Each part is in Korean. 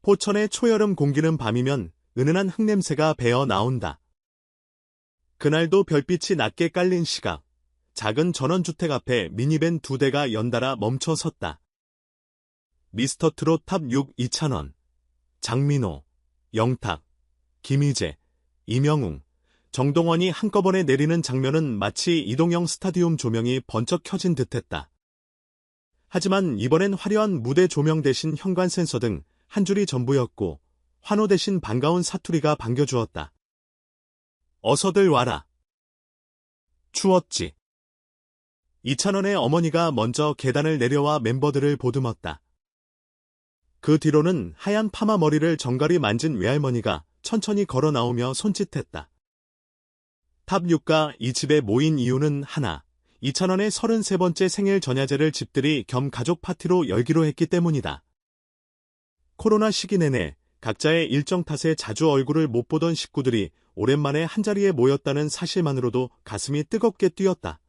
포천의 초여름 공기는 밤이면 은은한 흙냄새가 배어 나온다. 그날도 별빛이 낮게 깔린 시각, 작은 전원주택 앞에 미니밴 2대가 연달아 멈춰 섰다. 미스터트롯 탑6 이찬원, 장민호, 영탁, 김희재, 임영웅, 정동원이 한꺼번에 내리는 장면은 마치 이동형 스타디움 조명이 번쩍 켜진 듯했다. 하지만 이번엔 화려한 무대 조명 대신 현관 센서 등 한 줄이 전부였고 환호 대신 반가운 사투리가 반겨주었다. 어서들 와라. 추웠지. 이찬원의 어머니가 먼저 계단을 내려와 멤버들을 보듬었다. 그 뒤로는 하얀 파마 머리를 정갈이 만진 외할머니가 천천히 걸어 나오며 손짓했다. 탑6가 이 집에 모인 이유는 하나, 이찬원의 33번째 생일 전야제를 집들이 겸 가족 파티로 열기로 했기 때문이다. 코로나 시기 내내 각자의 일정 탓에 자주 얼굴을 못 보던 식구들이 오랜만에 한자리에 모였다는 사실만으로도 가슴이 뜨겁게 뛰었다.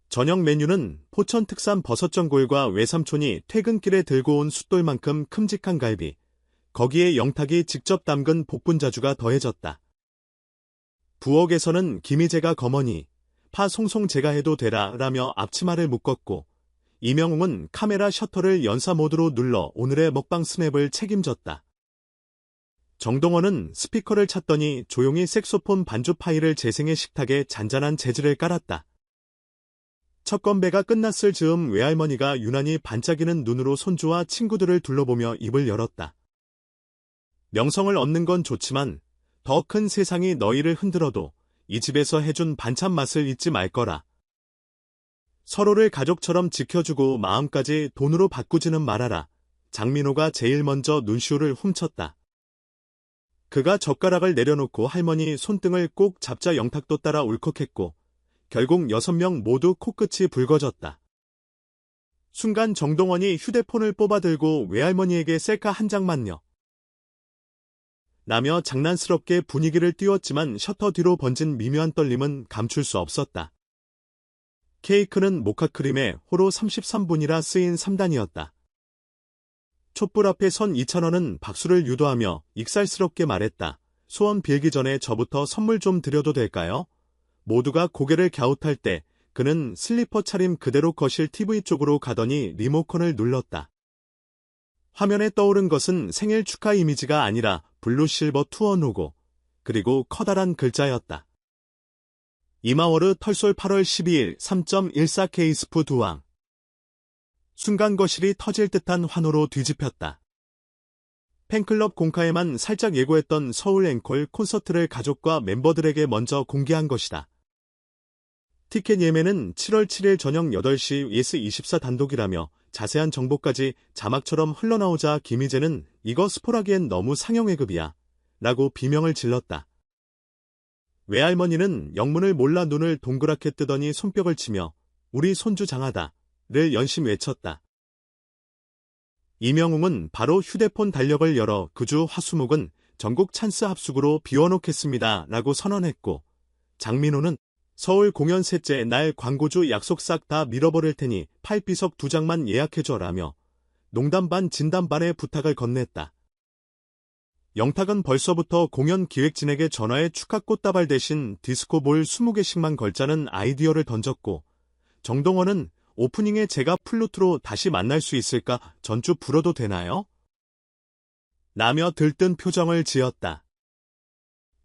저녁 메뉴는 포천 특산 버섯전골과 외삼촌이 퇴근길에 들고 온 숫돌만큼 큼직한 갈비, 거기에 영탁이 직접 담근 복분자주가 더해졌다. 부엌에서는 김희재가 거머니, 파 송송 제가 해도 되라 라며 앞치마를 묶었고, 임영웅은 카메라 셔터를 연사 모드로 눌러 오늘의 먹방 스냅을 책임졌다. 정동원은 스피커를 찾더니 조용히 색소폰 반주 파일을 재생해 식탁에 잔잔한 재즈를 깔았다. 첫 건배가 끝났을 즈음 외할머니가 유난히 반짝이는 눈으로 손주와 친구들을 둘러보며 입을 열었다. 명성을 얻는 건 좋지만 더 큰 세상이 너희를 흔들어도 이 집에서 해준 반찬 맛을 잊지 말 거라. 서로를 가족처럼 지켜주고 마음까지 돈으로 바꾸지는 말아라. 장민호가 제일 먼저 눈시울을 훔쳤다. 그가 젓가락을 내려놓고 할머니 손등을 꼭 잡자 영탁도 따라 울컥했고 결국 6명 모두 코끝이 붉어졌다. 순간 정동원이 휴대폰을 뽑아들고 외할머니에게 셀카 한 장만요. 라며 장난스럽게 분위기를 띄웠지만 셔터 뒤로 번진 미묘한 떨림은 감출 수 없었다. 케이크는 모카크림에 호로 33분이라 쓰인 3단이었다. 촛불 앞에 선 이찬원은 박수를 유도하며 익살스럽게 말했다. 소원 빌기 전에 저부터 선물 좀 드려도 될까요? 모두가 고개를 갸웃할 때 그는 슬리퍼 차림 그대로 거실 TV 쪽으로 가더니 리모컨을 눌렀다. 화면에 떠오른 것은 생일 축하 이미지가 아니라 블루실버 투어 로고, 그리고 커다란 글자였다. 이마워르 털솔 8월 12일 3.14K 스프 두왕. 순간 거실이 터질 듯한 환호로 뒤집혔다. 팬클럽 공카에만 살짝 예고했던 서울 앵콜 콘서트를 가족과 멤버들에게 먼저 공개한 것이다. 티켓 예매는 7월 7일 저녁 8시 예스24 단독이라며 자세한 정보까지 자막처럼 흘러나오자 김희재는 이거 스포라기엔 너무 상영회급이야 라고 비명을 질렀다. 외할머니는 영문을 몰라 눈을 동그랗게 뜨더니 손뼉을 치며 우리 손주 장하다를 연심 외쳤다. 임영웅은 바로 휴대폰 달력을 열어 그 주 화수목은 전국 찬스 합숙으로 비워놓겠습니다 라고 선언했고, 장민호는 서울 공연 셋째 날 광고주 약속 싹 다 밀어버릴 테니 팔비석 2장만 예약해줘 라며 농담 반 진담 반의 부탁을 건넸다. 영탁은 벌써부터 공연 기획진에게 전화해 축하 꽃다발 대신 디스코볼 20개씩만 걸자는 아이디어를 던졌고, 정동원은 오프닝에 제가 플루트로 다시 만날 수 있을까 전주 불어도 되나요? 라며 들뜬 표정을 지었다.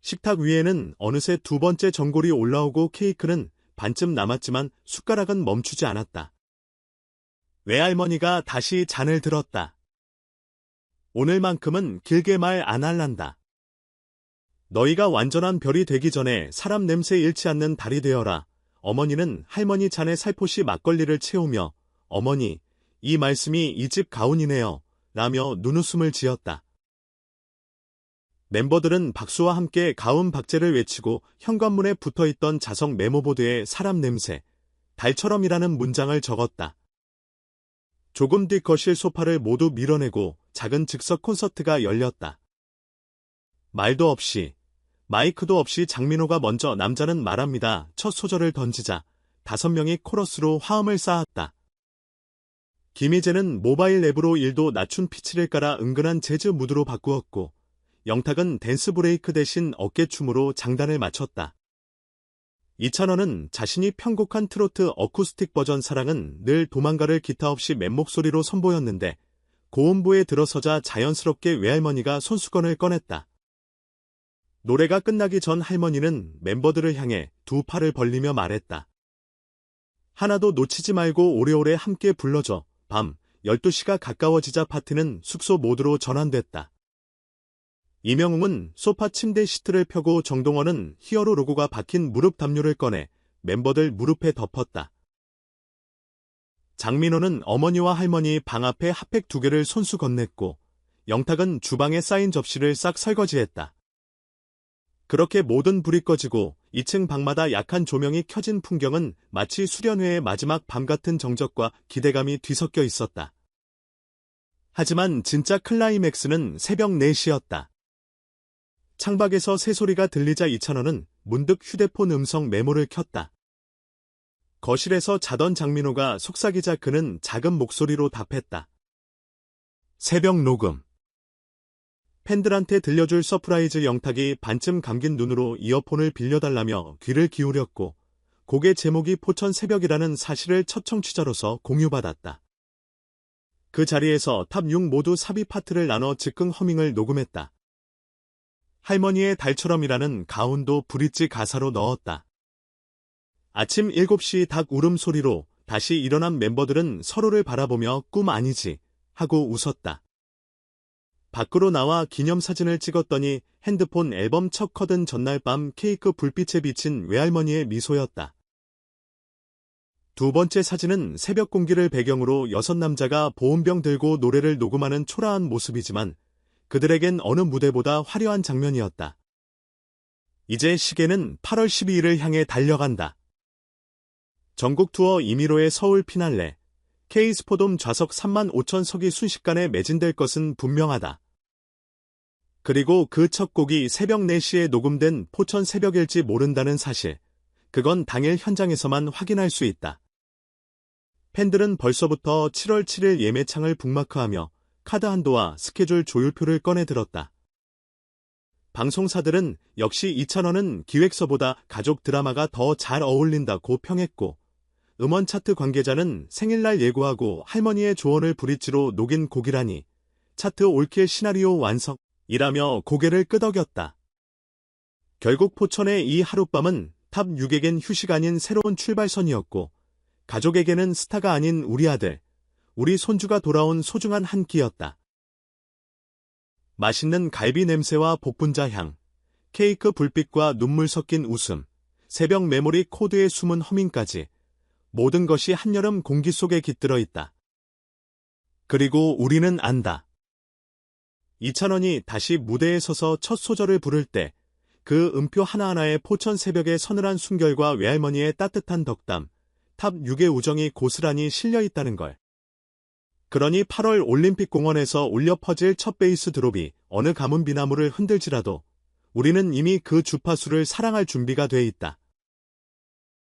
식탁 위에는 어느새 2번째 전골이 올라오고 케이크는 반쯤 남았지만 숟가락은 멈추지 않았다. 외할머니가 다시 잔을 들었다. 오늘만큼은 길게 말 안 할란다. 너희가 완전한 별이 되기 전에 사람 냄새 잃지 않는 달이 되어라. 어머니는 할머니 잔에 살포시 막걸리를 채우며 어머니, 이 말씀이 이 집 가훈이네요 라며 눈웃음을 지었다. 멤버들은 박수와 함께 가훈 박제를 외치고 현관문에 붙어있던 자석 메모보드에 사람 냄새, 달처럼이라는 문장을 적었다. 조금 뒤 거실 소파를 모두 밀어내고 작은 즉석 콘서트가 열렸다. 말도 없이, 마이크도 없이 장민호가 먼저 남자는 말합니다 첫 소절을 던지자 5명이 코러스로 화음을 쌓았다. 김희재는 모바일 앱으로 1도 낮춘 피치를 깔아 은근한 재즈 무드로 바꾸었고, 영탁은 댄스 브레이크 대신 어깨춤으로 장단을 맞췄다. 이찬원은 자신이 편곡한 트로트 어쿠스틱 버전 사랑은 늘 도망가를 기타 없이 맨목소리로 선보였는데, 고음부에 들어서자 자연스럽게 외할머니가 손수건을 꺼냈다. 노래가 끝나기 전 할머니는 멤버들을 향해 두 팔을 벌리며 말했다. 하나도 놓치지 말고 오래오래 함께 불러줘. 밤 12시가 가까워지자 파티는 숙소 모드로 전환됐다. 이명웅은 소파 침대 시트를 펴고 정동원은 히어로 로고가 박힌 무릎 담요를 꺼내 멤버들 무릎에 덮었다. 장민호는 어머니와 할머니 방 앞에 핫팩 2개를 손수 건넸고, 영탁은 주방에 쌓인 접시를 싹 설거지했다. 그렇게 모든 불이 꺼지고 2층 방마다 약한 조명이 켜진 풍경은 마치 수련회의 마지막 밤 같은 정적과 기대감이 뒤섞여 있었다. 하지만 진짜 클라이맥스는 새벽 4시였다. 창밖에서 새소리가 들리자 이찬원은 문득 휴대폰 음성 메모를 켰다. 거실에서 자던 장민호가 속삭이자 그는 작은 목소리로 답했다. 새벽 녹음. 팬들한테 들려줄 서프라이즈. 영탁이 반쯤 감긴 눈으로 이어폰을 빌려달라며 귀를 기울였고, 곡의 제목이 포천 새벽이라는 사실을 첫 청취자로서 공유받았다. 그 자리에서 탑 6 모두 삽입 파트를 나눠 즉흥 허밍을 녹음했다. 할머니의 달처럼이라는 가운도 브릿지 가사로 넣었다. 아침 7시 닭 울음소리로 다시 일어난 멤버들은 서로를 바라보며 꿈 아니지 하고 웃었다. 밖으로 나와 기념사진을 찍었더니 핸드폰 앨범 첫 컷은 전날 밤 케이크 불빛에 비친 외할머니의 미소였다. 두 번째 사진은 새벽 공기를 배경으로 6남자가 보온병 들고 노래를 녹음하는 초라한 모습이지만 그들에겐 어느 무대보다 화려한 장면이었다. 이제 시계는 8월 12일을 향해 달려간다. 전국 투어 이미로의 서울 피날레, K스포돔 좌석 35,000석이 순식간에 매진될 것은 분명하다. 그리고 그 첫 곡이 새벽 4시에 녹음된 포천 새벽일지 모른다는 사실, 그건 당일 현장에서만 확인할 수 있다. 팬들은 벌써부터 7월 7일 예매창을 북마크하며 카드 한도와 스케줄 조율표를 꺼내 들었다. 방송사들은 역시 이찬원은 기획서보다 가족 드라마가 더 잘 어울린다고 평했고, 음원 차트 관계자는 생일날 예고하고 할머니의 조언을 브릿지로 녹인 곡이라니 차트 올킬 시나리오 완성이라며 고개를 끄덕였다. 결국 포천의 이 하룻밤은 탑 6에겐 휴식 아닌 새로운 출발선이었고, 가족에게는 스타가 아닌 우리 아들, 우리 손주가 돌아온 소중한 한 끼였다. 맛있는 갈비 냄새와 복분자 향, 케이크 불빛과 눈물 섞인 웃음, 새벽 메모리 코드의 숨은 허밍까지 모든 것이 한여름 공기 속에 깃들어 있다. 그리고 우리는 안다. 이찬원이 다시 무대에 서서 첫 소절을 부를 때 그 음표 하나하나에 포천 새벽의 서늘한 순결과 외할머니의 따뜻한 덕담, 탑 6의 우정이 고스란히 실려 있다는 걸. 그러니 8월 올림픽 공원에서 울려 퍼질 첫 베이스 드롭이 어느 가뭄 비나무를 흔들지라도 우리는 이미 그 주파수를 사랑할 준비가 돼 있다.